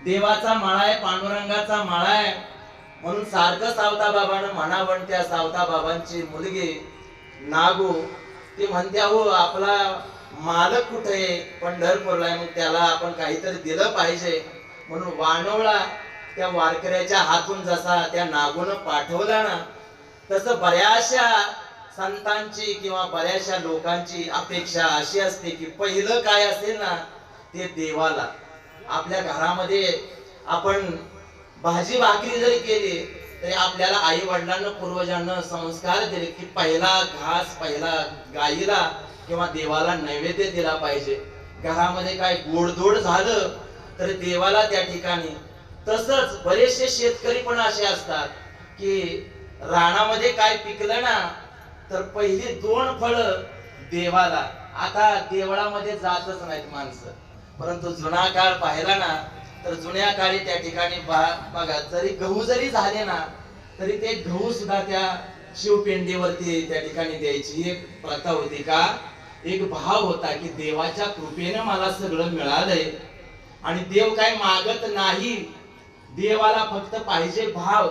देवाचा माळा आहे, पांडुरंगाचा माळा आहे म्हणून सारखं सावता बाबानं म्हणावं. त्या सावता बाबांची मुलगी नागू ती म्हणते, अहो आपला मालक कुठे आहे? पंढरपूरला आहे. मग त्याला आपण काहीतरी दिलं पाहिजे म्हणून वानवळा त्या वारकऱ्याच्या हातून जसा त्या नागून पाठवला ना, तसं बऱ्याचशा संतांची किंवा बऱ्याचशा लोकांची अपेक्षा अशी असते की पहिलं काय असेल ना ते देवाला. आपल्या घरामध्ये आपण भाजी भाकरी जरी केली तरी आपल्याला आई वडिलांना पूर्वजांना संस्कार दिले की पहिला घास पहिला गाईला किंवा देवाला नैवेद्य दिला पाहिजे. घरामध्ये काय गोडधोड झालं तर देवाला त्या ठिकाणी. तसंच बरेचसे शेतकरी पण असे असतात की रानामध्ये काय पिकलं ना तर पहिली 2 फळं देवाला. आता देवळामध्ये जातच नाहीत माणसं, परंतु जुना काळ पाहिला ना तर जुन्या काळी त्या ठिकाणी बघा जरी गहू जरी झाले ना तरी ते गहू सुद्धा त्या शिवपिंडीवरती त्या ठिकाणी द्यायची एक प्रथा होती. का? एक भाव होता की देवाच्या कृपेने मला सगळं मिळालंय आणि देव काय मागत नाही, देवाला फक्त पाहिजे भाव.